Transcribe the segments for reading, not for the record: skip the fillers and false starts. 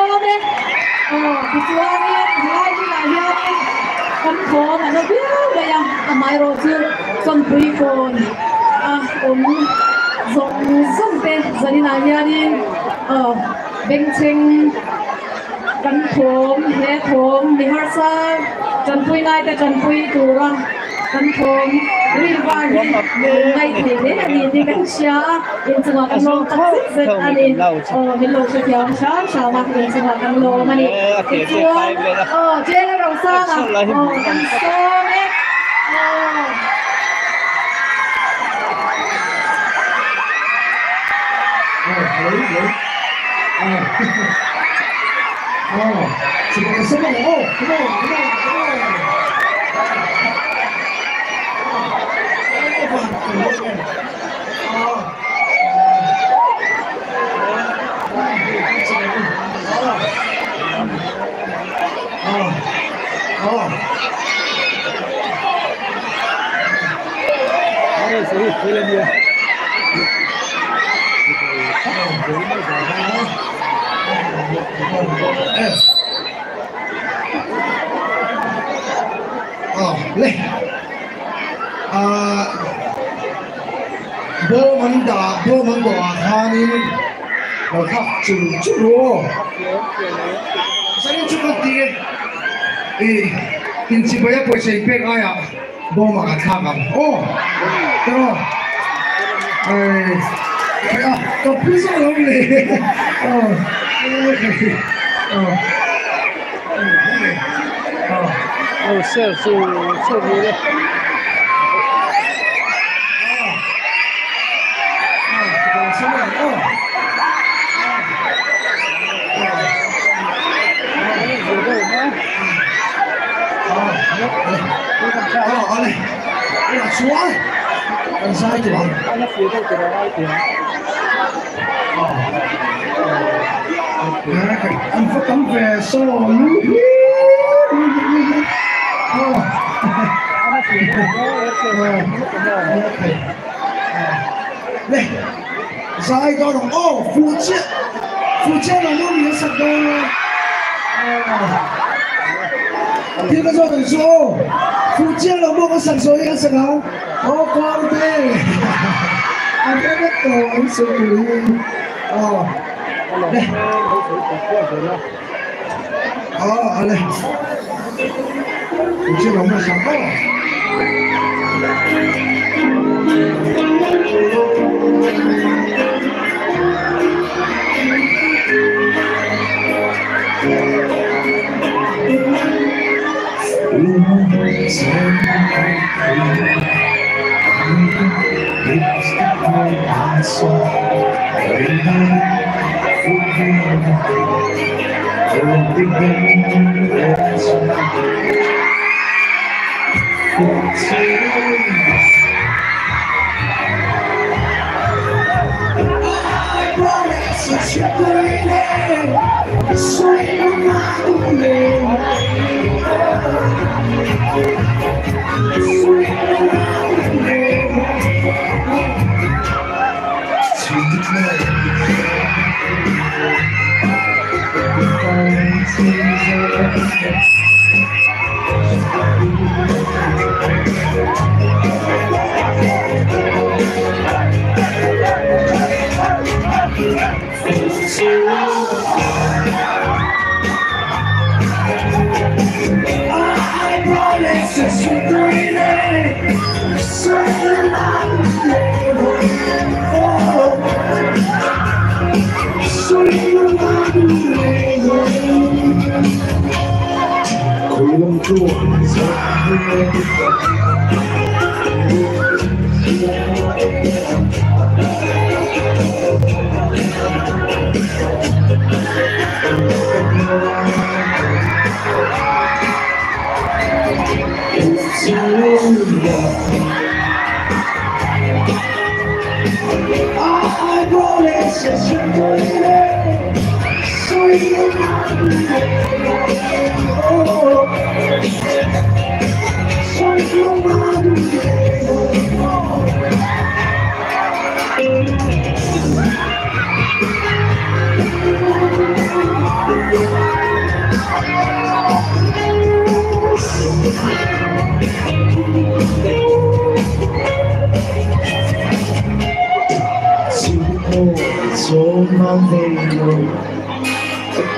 đấy thì chúa nghe hai cái này nhau con khó mà nó biết vậy à mai rồi chưa con quý con dùng dùng tên giờ đi nào nha đi bên trênกันโถมแม่โถมมีฮาร์ซ่ากันพุยนายแต่กันพุยตัวรังกันโถมรีบว่านี่ไม่เห็นเนี่ยนี่กันเชียอินจังหวะกันโลตัดเสร็จอันนี้มีโลชุดยาวช้ามาอินจังหวะกันโลมันนี่จัวเจ๊เราสร้างกันโซ่เนี่ย지금 생각해. 그만. Leh, bố mình đỏ khani, rồi khắp chú rồi, sao chú có tiền, in chỉ bây giờ bây giờ biết ai à, bố mà khá lắm, đó, có biết sao không này, sợ gì đấy Anh sai thì bằng nó phía đây từ đó thì anh phải cắm về so núi đây sai đó đồng Phú Chiết là nó miếng sạch đâu thì cái do thằng số Phú Chiết là mua cái sạch rồi cái sạch không con thế anh biết rất nhiều anh xử lý đây đây Phú Chiết là mua sạch đó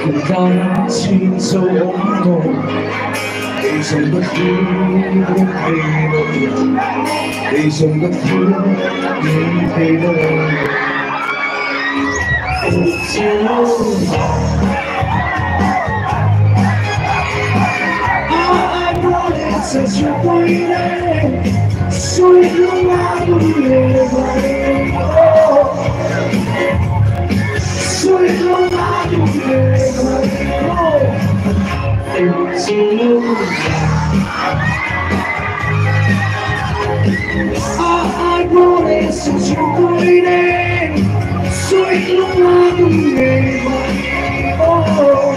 cứ đang xin sâu bóng hồn để sống bất cứ những thay đổi để sống bất cứ những thay đổi sẽ chưa quay đây suối nước mắt lệ vơi suối nước mắt lệ vơi em chỉ lưu ai muốn em sẽ chưa quay đây suối nước mắt lệ vơi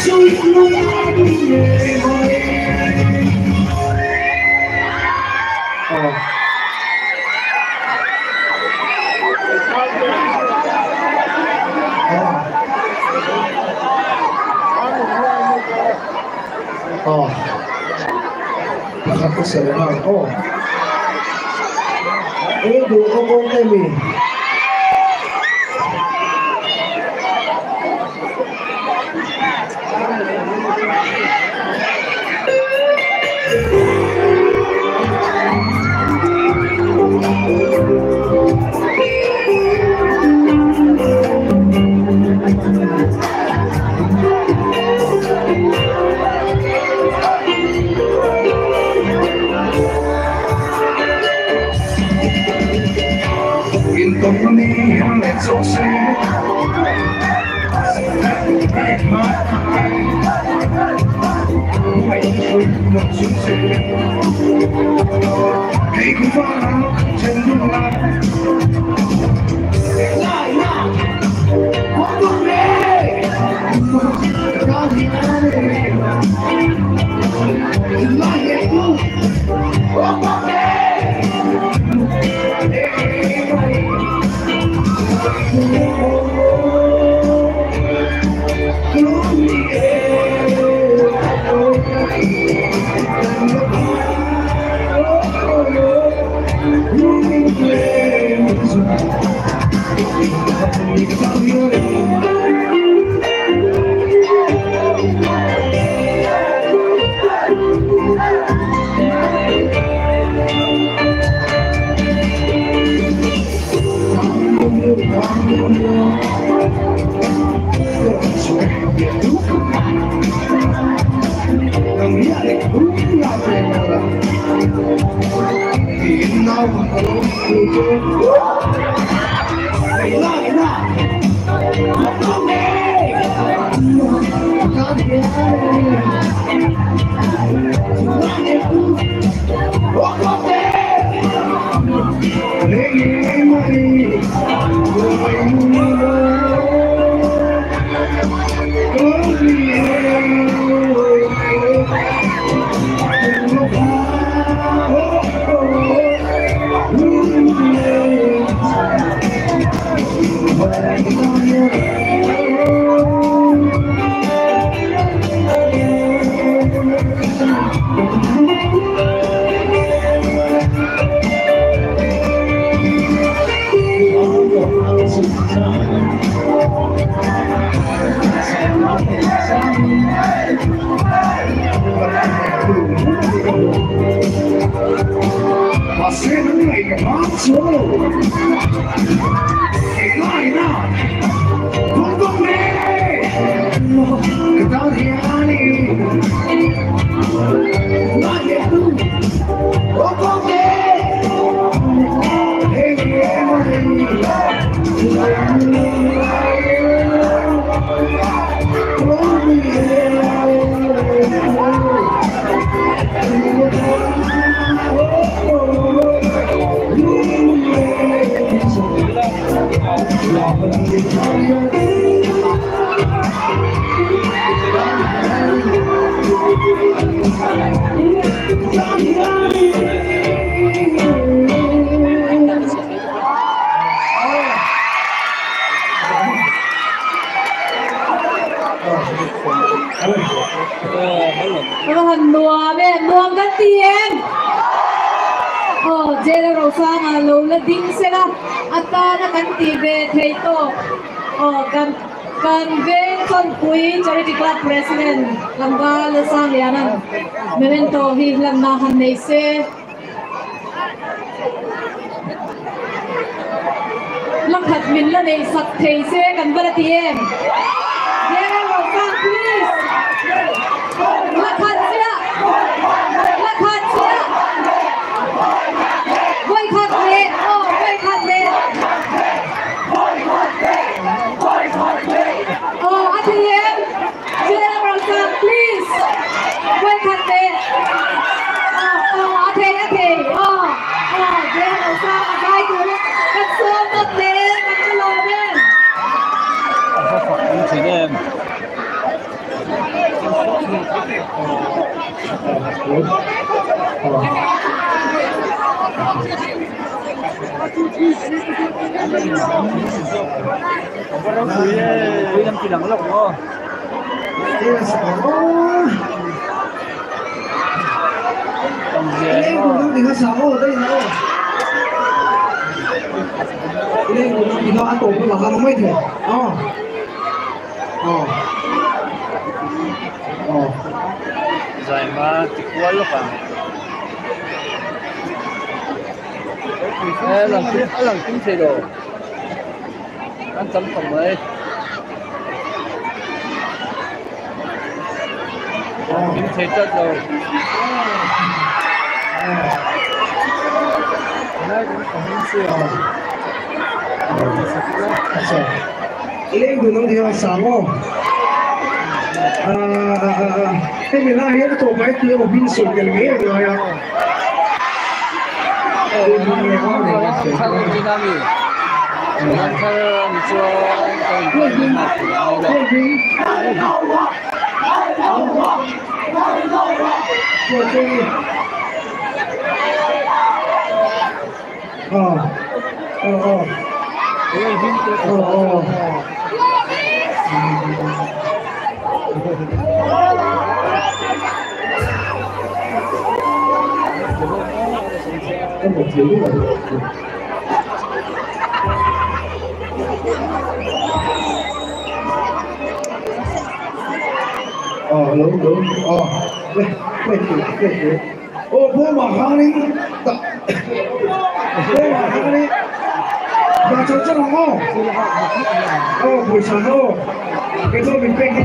suối nước mắt lệ vơi nakapasalamat ko. Doon ko kong kami. Hãy cùng phá trên đường lại lại nào có con đi có gì đi lại hết luôn có con đi Các bạn đùa bên buông các tiền general sang lo la ding se la ata na kan ti ve thei to kan ve kon pui charity club president lamba la sang lianan memento hi lam na han nei se lam khat min la nei sak thei se kan bala ti em general sang please la khat sia ATM, General Sang, please. Wait a minute. General Sang, I do it. That's so much there. That's a lot of it. Chị em. Quý năm kỳ lắng lộc không? Ini gunung tiga sama, tadi mana? Ini gunung tiga atau pun lah kamu itu. Dài mà thì quá lúc à? Lần kính xe đồ. Anh tấm phòng ấy. Kính xe chất rồi. Ini gunung tiga sama. Cái mình nói hết tổ máy kia một pin sụp gần mấy rồi à? Một thiếu rồi. Đúng. Wait. Bố mà khang đi. Bà cho chân không? Buổi sáng không? Cái tôi mình quên đi.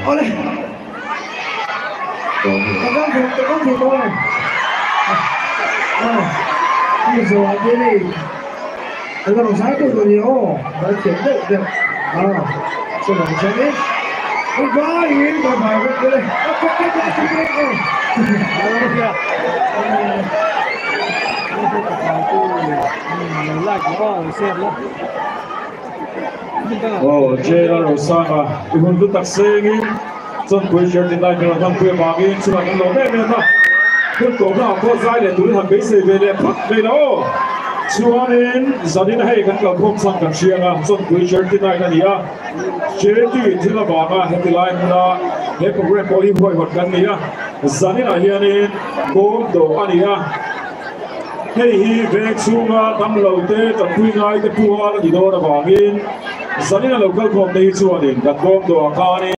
Oleh. Tekan gitu. Bây giờ cái này cái đồng satu rồi nhiều đã chuyển được sao đồng sáng đấy không có gì mà phải cái này Jera Rosana, ihun tu tak sengin, John Quisher di lai kena tham kuya bagi, cuma kan lo ni na, kun kau nak kau zai le tu han besi vele put velo, cuanin zadin hai kan kau kom sang kan sianga, John Quisher di lai kania, jadi tu la banga heti lai muna, he program poli boy hot kan nia, zadin ahianin kom do ania. Hei hi vek sunga tam lo te tam pui ngai te puwa la di do na bangin zanina local kom nei chuanin kan kom do akani